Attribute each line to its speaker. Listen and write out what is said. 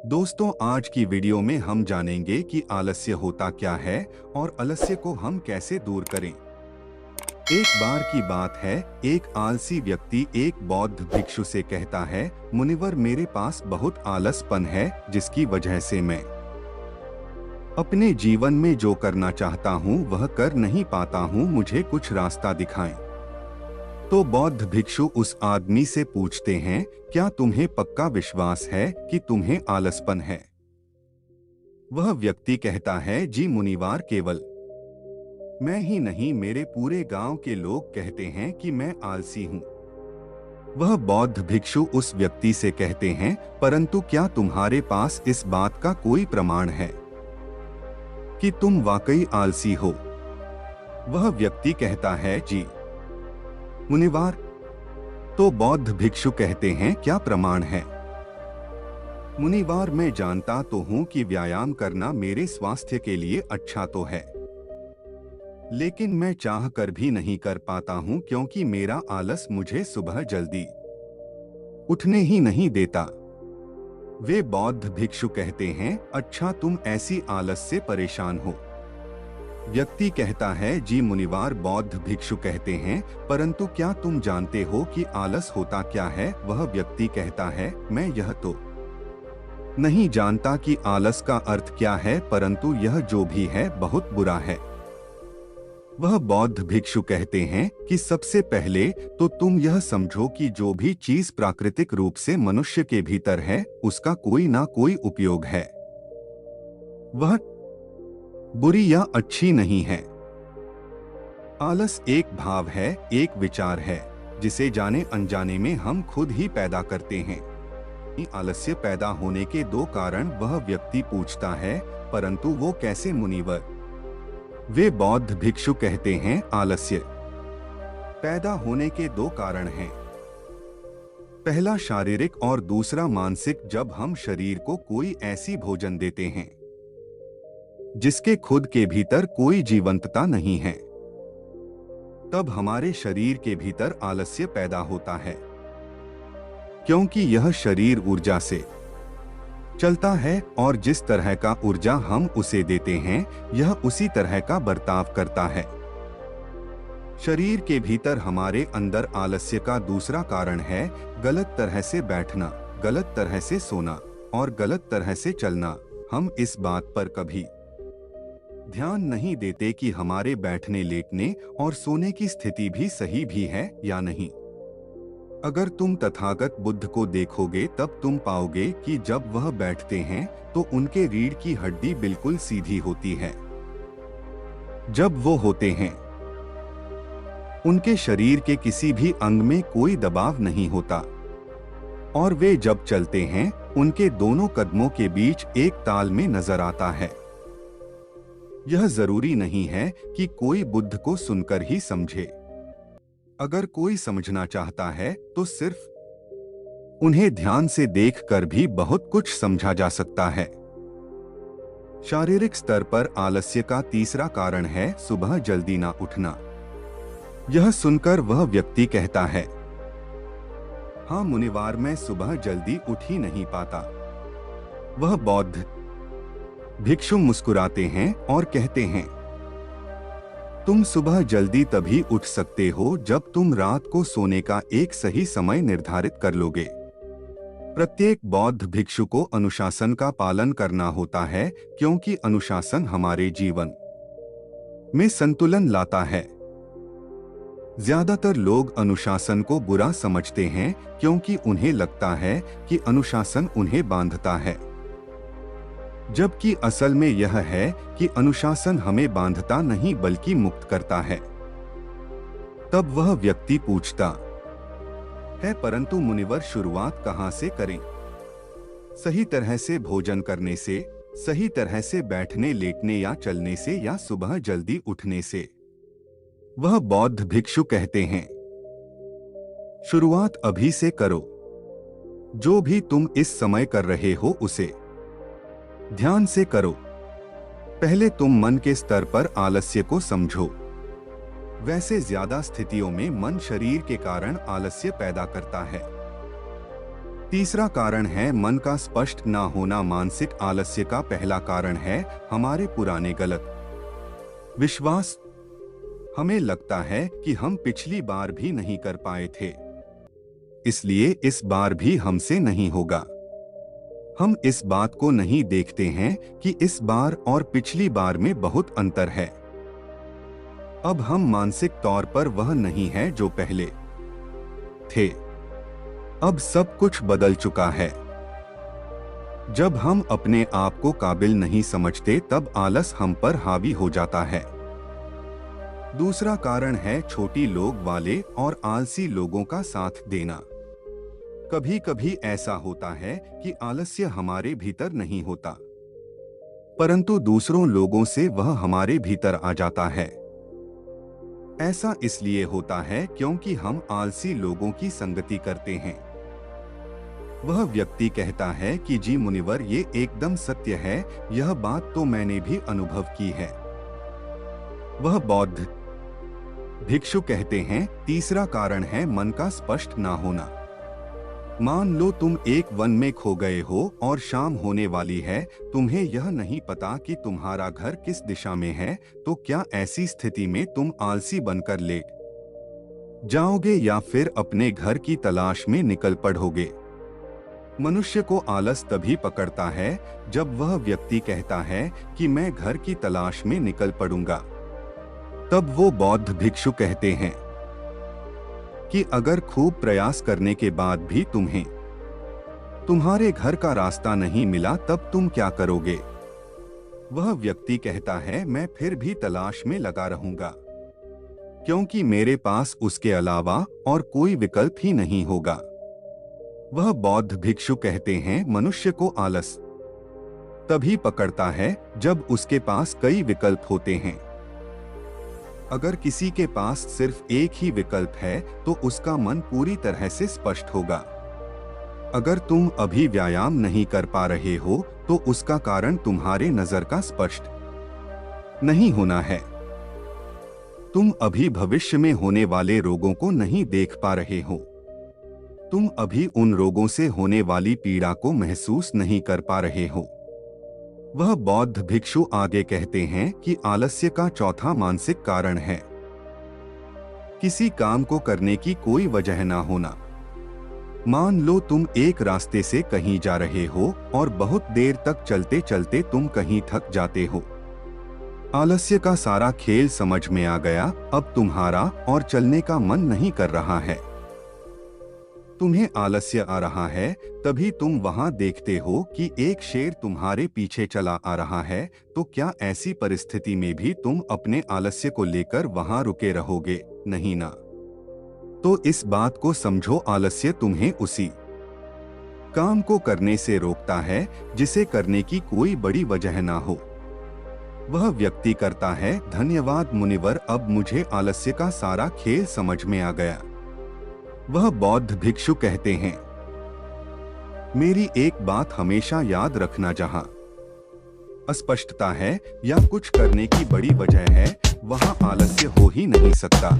Speaker 1: दोस्तों, आज की वीडियो में हम जानेंगे कि आलस्य होता क्या है और आलस्य को हम कैसे दूर करें। एक बार की बात है, एक आलसी व्यक्ति एक बौद्ध भिक्षु से कहता है, मुनिवर, मेरे पास बहुत आलसपन है जिसकी वजह से मैं अपने जीवन में जो करना चाहता हूँ वह कर नहीं पाता हूँ, मुझे कुछ रास्ता दिखाएं। तो बौद्ध भिक्षु उस आदमी से पूछते हैं, क्या तुम्हें पक्का विश्वास है कि तुम्हें आलसपन है? वह व्यक्ति कहता है, जी मुनिवार, केवल मैं ही नहीं, मेरे पूरे गांव के लोग कहते हैं कि मैं आलसी हूँ। वह बौद्ध भिक्षु उस व्यक्ति से कहते हैं, परंतु क्या तुम्हारे पास इस बात का कोई प्रमाण है कि तुम वाकई आलसी हो? वह व्यक्ति कहता है, जी मुनिवार। तो बौद्ध भिक्षु कहते हैं, क्या प्रमाण है? मुनिवार, मैं जानता तो हूं कि व्यायाम करना मेरे स्वास्थ्य के लिए अच्छा तो है, लेकिन मैं चाह कर भी नहीं कर पाता हूं क्योंकि मेरा आलस मुझे सुबह जल्दी उठने ही नहीं देता। वे बौद्ध भिक्षु कहते हैं, अच्छा, तुम ऐसी आलस से परेशान हो? व्यक्ति कहता है, जी मुनिवार। बौद्ध भिक्षु कहते हैं, परंतु क्या तुम जानते हो कि आलस होता क्या है? वह व्यक्ति कहता है, मैं यह तो नहीं जानता कि आलस का अर्थ क्या है, परंतु यह जो भी है बहुत बुरा है। वह बौद्ध भिक्षु कहते हैं कि सबसे पहले तो तुम यह समझो कि जो भी चीज प्राकृतिक रूप से मनुष्य के भीतर है उसका कोई ना कोई उपयोग है, वह बुरी या अच्छी नहीं है। आलस एक भाव है, एक विचार है, जिसे जाने अनजाने में हम खुद ही पैदा करते हैं। आलस्य पैदा होने के दो कारण वह व्यक्ति पूछता है, परंतु वो कैसे मुनिवर? वे बौद्ध भिक्षु कहते हैं, आलस्य पैदा होने के दो कारण हैं। पहला शारीरिक और दूसरा मानसिक। जब हम शरीर को कोई ऐसी भोजन देते हैं जिसके खुद के भीतर कोई जीवंतता नहीं है, तब हमारे शरीर के भीतर आलस्य पैदा होता है, क्योंकि यह शरीर ऊर्जा से चलता है और जिस तरह का ऊर्जा हम उसे देते हैं यह उसी तरह का बर्ताव करता है। शरीर के भीतर हमारे अंदर आलस्य का दूसरा कारण है गलत तरह से बैठना, गलत तरह से सोना और गलत तरह से चलना। हम इस बात पर कभी ध्यान नहीं देते कि हमारे बैठने, लेटने और सोने की स्थिति भी सही भी है या नहीं। अगर तुम तथागत बुद्ध को देखोगे तब तुम पाओगे कि जब वह बैठते हैं तो उनके रीढ़ की हड्डी बिल्कुल सीधी होती है। जब वो होते हैं उनके शरीर के किसी भी अंग में कोई दबाव नहीं होता, और वे जब चलते हैं उनके दोनों कदमों के बीच एक ताल में नजर आता है। यह जरूरी नहीं है कि कोई बुद्ध को सुनकर ही समझे। अगर कोई समझना चाहता है तो सिर्फ उन्हें ध्यान से देखकर भी बहुत कुछ समझा जा सकता है। शारीरिक स्तर पर आलस्य का तीसरा कारण है सुबह जल्दी ना उठना। यह सुनकर वह व्यक्ति कहता है, हाँ मुनिवार, मैं सुबह जल्दी उठ ही नहीं पाता। वह बौद्ध भिक्षु मुस्कुराते हैं और कहते हैं, तुम सुबह जल्दी तभी उठ सकते हो जब तुम रात को सोने का एक सही समय निर्धारित कर लोगे। प्रत्येक बौद्ध भिक्षु को अनुशासन का पालन करना होता है, क्योंकि अनुशासन हमारे जीवन में संतुलन लाता है। ज्यादातर लोग अनुशासन को बुरा समझते हैं क्योंकि उन्हें लगता है कि अनुशासन उन्हें बांधता है, जबकि असल में यह है कि अनुशासन हमें बांधता नहीं बल्कि मुक्त करता है। तब वह व्यक्ति पूछता है, परंतु मुनिवर, शुरुआत कहाँ से करें? सही तरह से भोजन करने से, सही तरह से बैठने, लेटने या चलने से, या सुबह जल्दी उठने से? वह बौद्ध भिक्षु कहते हैं, शुरुआत अभी से करो। जो भी तुम इस समय कर रहे हो उसे ध्यान से करो। पहले तुम मन के स्तर पर आलस्य को समझो। वैसे ज्यादा स्थितियों में मन शरीर के कारण आलस्य पैदा करता है। तीसरा कारण है मन का स्पष्ट ना होना। मानसिक आलस्य का पहला कारण है हमारे पुराने गलत विश्वास। हमें लगता है कि हम पिछली बार भी नहीं कर पाए थे, इसलिए इस बार भी हमसे नहीं होगा। हम इस बात को नहीं देखते हैं कि इस बार और पिछली बार में बहुत अंतर है। अब हम मानसिक तौर पर वह नहीं है जो पहले थे। अब सब कुछ बदल चुका है। जब हम अपने आप को काबिल नहीं समझते तब आलस हम पर हावी हो जाता है। दूसरा कारण है छोटी लोग वाले और आलसी लोगों का साथ देना। कभी कभी ऐसा होता है कि आलस्य हमारे भीतर नहीं होता, परंतु दूसरों लोगों से वह हमारे भीतर आ जाता है। ऐसा इसलिए होता है क्योंकि हम आलसी लोगों की संगति करते हैं। वह व्यक्ति कहता है कि जी मुनिवर, ये एकदम सत्य है, यह बात तो मैंने भी अनुभव की है। वह बौद्ध भिक्षु कहते हैं तीसरा कारण है मन का स्पष्ट ना होना। मान लो तुम एक वन में खो गए हो और शाम होने वाली है, तुम्हें यह नहीं पता कि तुम्हारा घर किस दिशा में है, तो क्या ऐसी स्थिति में तुम आलसी बनकर लेट जाओगे या फिर अपने घर की तलाश में निकल पड़ोगे? मनुष्य को आलस तभी पकड़ता है जब वह व्यक्ति कहता है कि मैं घर की तलाश में निकल पड़ूंगा। तब वो बौद्ध भिक्षु कहते हैं कि अगर खूब प्रयास करने के बाद भी तुम्हें तुम्हारे घर का रास्ता नहीं मिला तब तुम क्या करोगे? वह व्यक्ति कहता है मैं फिर भी तलाश में लगा रहूंगा, क्योंकि मेरे पास उसके अलावा और कोई विकल्प ही नहीं होगा। वह बौद्ध भिक्षु कहते हैं मनुष्य को आलस तभी पकड़ता है जब उसके पास कई विकल्प होते हैं। अगर किसी के पास सिर्फ एक ही विकल्प है तो उसका मन पूरी तरह से स्पष्ट होगा। अगर तुम अभी व्यायाम नहीं कर पा रहे हो तो उसका कारण तुम्हारे नजर का स्पष्ट नहीं होना है। तुम अभी भविष्य में होने वाले रोगों को नहीं देख पा रहे हो। तुम अभी उन रोगों से होने वाली पीड़ा को महसूस नहीं कर पा रहे हो। वह बौद्ध भिक्षु आगे कहते हैं कि आलस्य का चौथा मानसिक कारण है किसी काम को करने की कोई वजह ना होना। मान लो तुम एक रास्ते से कहीं जा रहे हो और बहुत देर तक चलते चलते तुम कहीं थक जाते हो। आलस्य का सारा खेल समझ में आ गया। अब तुम्हारा और चलने का मन नहीं कर रहा है। तुम्हें आलस्य आ रहा है, तभी तुम वहां देखते हो कि एक शेर तुम्हारे पीछे चला आ रहा है। तो क्या ऐसी परिस्थिति में भी तुम अपने आलस्य को लेकर वहां रुके रहोगे? नहीं ना। तो इस बात को समझो, आलस्य तुम्हें उसी काम को करने से रोकता है जिसे करने की कोई बड़ी वजह ना हो। वह व्यक्ति करता है धन्यवाद मुनिवर, अब मुझे आलस्य का सारा खेल समझ में आ गया। वह बौद्ध भिक्षु कहते हैं मेरी एक बात हमेशा याद रखना, जहां अस्पष्टता है या कुछ करने की बड़ी वजह है वहां आलस्य हो ही नहीं सकता।